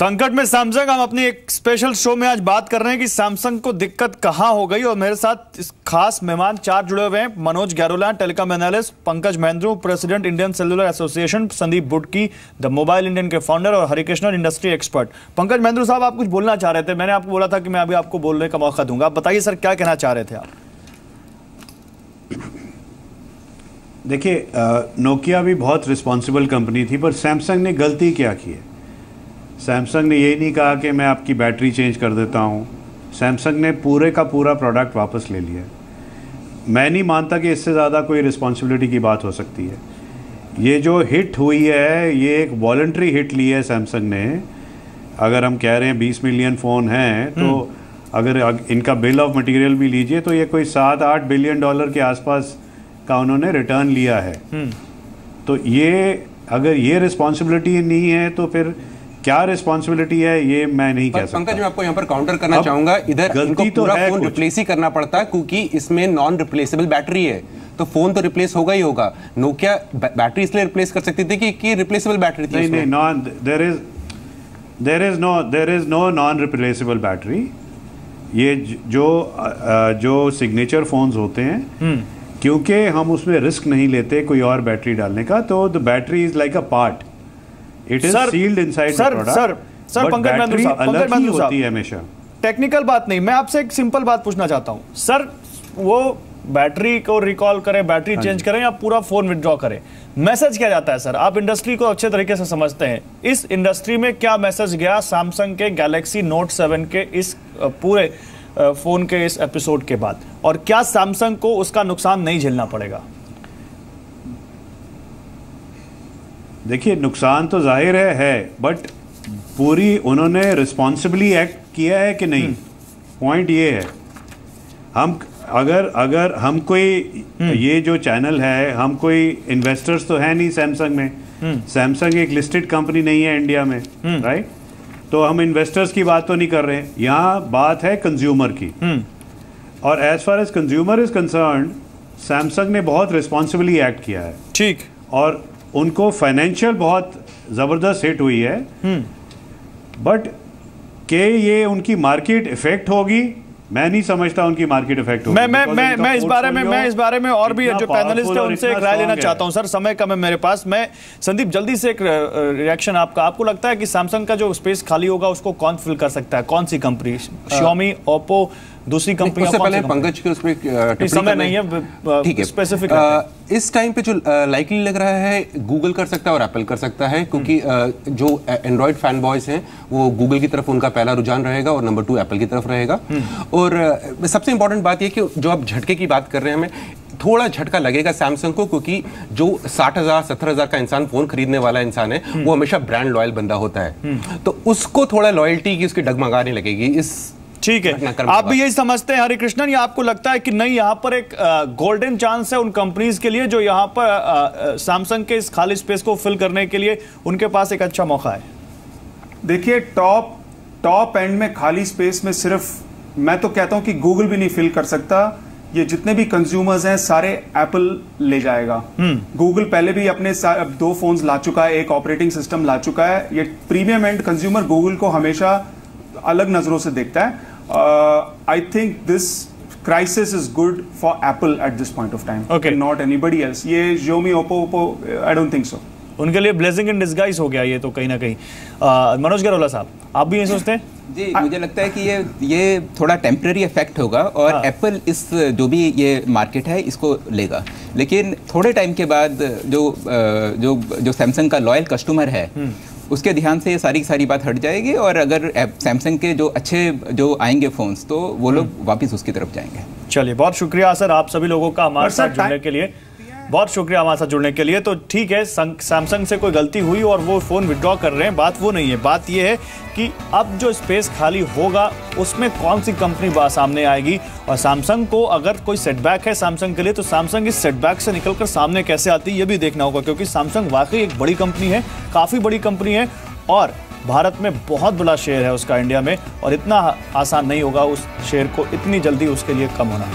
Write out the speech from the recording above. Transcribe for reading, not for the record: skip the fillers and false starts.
संकट में सैमसंग, हम अपनी एक स्पेशल शो में आज बात कर रहे हैं कि सैमसंग को दिक्कत कहां हो गई। और मेरे साथ इस खास मेहमान चार जुड़े हुए हैं। Manoj Gairola, telecom analyst, Pankaj Mahendru, president Indian cellular association, Sandeep Butki, the mobile Indian के फाउंडर, और हरिकृष्णन, इंडस्ट्री एक्सपर्ट। पंकज महेंद्रू साहब, आप कुछ बोलना चाह रहे थे, मैंने आपको बोला था कि मैं अभी आपको बोलने का मौका दूंगा। आप बताइए सर, क्या कहना चाह रहे थे आप? देखिए, नोकिया भी बहुत रिस्पॉन्सिबल कंपनी थी, पर सैमसंग ने गलती क्या की है? सैमसंग ने ये नहीं कहा कि मैं आपकी बैटरी चेंज कर देता हूँ। सैमसंग ने पूरे का पूरा प्रोडक्ट वापस ले लिया। मैं नहीं मानता कि इससे ज़्यादा कोई रिस्पॉन्सिबिलिटी की बात हो सकती है। ये जो हिट हुई है, ये एक वॉलंटरी हिट ली है सैमसंग ने। अगर हम कह रहे हैं 20 मिलियन फ़ोन हैं, तो अगर इनका बिल ऑफ मटेरियल भी लीजिए तो ये कोई 7-8 बिलियन डॉलर के आसपास का उन्होंने रिटर्न लिया है। तो ये, अगर ये रिस्पॉन्सिबिलिटी नहीं है तो फिर क्या रिस्पॉन्सिबिलिटी है, ये मैं नहीं कह सकता। पंकज, मैं आपको यहाँ पर काउंटर करना चाहूंगा। इधर इनको पूरा फोन रिप्लेस ही करना पड़ता है, क्योंकि इसमें नॉन रिप्लेसेबल बैटरी है, तो फोन तो रिप्लेस होगा ही होगा। नोकिया बैटरी इसलिए रिप्लेस कर सकती थी कि रिप्लेसेबल बैटरी थी। नहीं, non, there is no non replaceable battery. ये जो सिग्नेचर फोन्स होते हैं, क्योंकि हम उसमें रिस्क नहीं लेते कोई और बैटरी डालने का, तो the battery is like a part, it is sealed inside the product. Sir Pankaj Mahendru साहब, हमेशा टेक्निकल बात नहीं, मैं आपसे एक सिंपल बात पूछना चाहता हूं सर। वो बैटरी को रिकॉल करें, बैटरी चेंज करें, या पूरा फोन विड्रॉ करें, मैसेज क्या जाता है सर? आप इंडस्ट्री को अच्छे तरीके से समझते हैं। इस इंडस्ट्री में क्या मैसेज गया सैमसंग के गैलेक्सी नोट 7 के इस पूरे फोन के इस एपिसोड के बाद, और क्या सैमसंग को उसका नुकसान नहीं झेलना पड़ेगा? देखिए, नुकसान तो जाहिर है, बट पूरी उन्होंने रिस्पॉन्सिबली एक्ट किया है कि नहीं, पॉइंट ये है। हम अगर हम कोई, ये जो चैनल है, हम कोई इन्वेस्टर्स तो है नहीं सैमसंग में। सैमसंग एक लिस्टेड कंपनी नहीं है इंडिया में, राइट? तो हम इन्वेस्टर्स की बात तो नहीं कर रहे, यहाँ बात है कंज्यूमर की। और as far as consumer is concerned, Samsung ने बहुत रिस्पॉन्सिबली एक्ट किया है, ठीक, और उनको फाइनेंशियल बहुत ज़बरदस्त हिट हुई है। बट के ये उनकी मार्केट इफेक्ट होगी, मैं नहीं समझता उनकी मार्केट इफेक्ट होगी। मैं इस बारे में और भी जो पैनलिस्ट है उनसे एक राय लेना चाहता हूं सर। समय कम है मेरे पास। मैं संदीप, जल्दी से एक रिएक्शन आपका। आपको लगता है कि सैमसंग का जो स्पेस खाली होगा उसको कौन फिल कर सकता है? कौन सी कंपनी? Xiaomi, Oppo, दूसरी कंपनी? उससे पहले पंकज के उसमें समय नहीं है, ठीक है, स्पेसिफिक इस टाइम पे जो लाइकली लग रहा है, गूगल कर सकता है और एप्पल कर सकता है, क्योंकि जो एंड्रॉयड फैन बॉयज हैं वो गूगल की तरफ उनका पहला रुझान रहेगा, और नंबर 2 एप्पल की तरफ रहेगा। और सबसे इंपॉर्टेंट बात यह कि जो आप झटके की बात कर रहे हैं, हमें थोड़ा झटका लगेगा सैमसंग को, क्योंकि जो 60,000-70,000 का इंसान फोन खरीदने वाला इंसान है, वो हमेशा ब्रांड लॉयल बंदा होता है, तो उसको थोड़ा लॉयल्टी की उसकी डगमगाने लगेगी इस। ठीक है, आप भी यही समझते हैं हरिकृष्णन, या आपको लगता है कि नहीं, यहाँ पर एक गोल्डन चांस है उन कंपनीज के लिए जो यहाँ पर सैमसंग के इस खाली स्पेस को फिल करने के लिए उनके पास एक अच्छा मौका है? देखिए, टॉप एंड में खाली स्पेस में सिर्फ मैं तो कहता हूं कि गूगल भी नहीं फिल कर सकता। ये जितने भी कंज्यूमर्स हैं सारे एप्पल ले जाएगा। गूगल पहले भी अपने 2 फोन्स ला चुका है, एक ऑपरेटिंग सिस्टम ला चुका है। ये प्रीमियम एंड कंज्यूमर गूगल को हमेशा अलग नजरों से देखता है। I think this crisis is good for Apple at this point of time, okay, and not anybody else. ये Xiaomi, Oppo, I don't think so. उनके लिए ब्लेसिंग इन डिस्गाइज हो गया ये तो कहीं ना कहीं। मनोज गैरोला साहब, आप भी ये सोचते हैं? जी, मुझे लगता है कि ये थोड़ा टेम्पररी इफेक्ट होगा, और एप्पल इस जो भी ये मार्केट है इसको लेगा, लेकिन थोड़े टाइम के बाद जो सैमसंग का लॉयल कस्टमर है उसके ध्यान से ये सारी बात हट जाएगी, और अगर सैमसंग के जो अच्छे जो आएंगे फोन्स, तो वो लोग वापस उसकी तरफ जाएंगे। चलिए, बहुत शुक्रिया सर आप सभी लोगों का हमारे साथ जुड़ने के लिए। बहुत शुक्रिया हमारे साथ जुड़ने के लिए। तो ठीक है, सैमसंग से कोई गलती हुई और वो फ़ोन विड्रॉ कर रहे हैं, बात वो नहीं है। बात ये है कि अब जो स्पेस खाली होगा उसमें कौन सी कंपनी सामने आएगी, और सैमसंग को अगर कोई सेटबैक है सैमसंग के लिए, तो सैमसंग इस सेटबैक से निकलकर सामने कैसे आती है ये भी देखना होगा, क्योंकि सैमसंग वाकई एक बड़ी कंपनी है, काफ़ी बड़ी कंपनी है, और भारत में बहुत बड़ा शेयर है उसका इंडिया में, और इतना आसान नहीं होगा उस शेयर को इतनी जल्दी उसके लिए कम होना।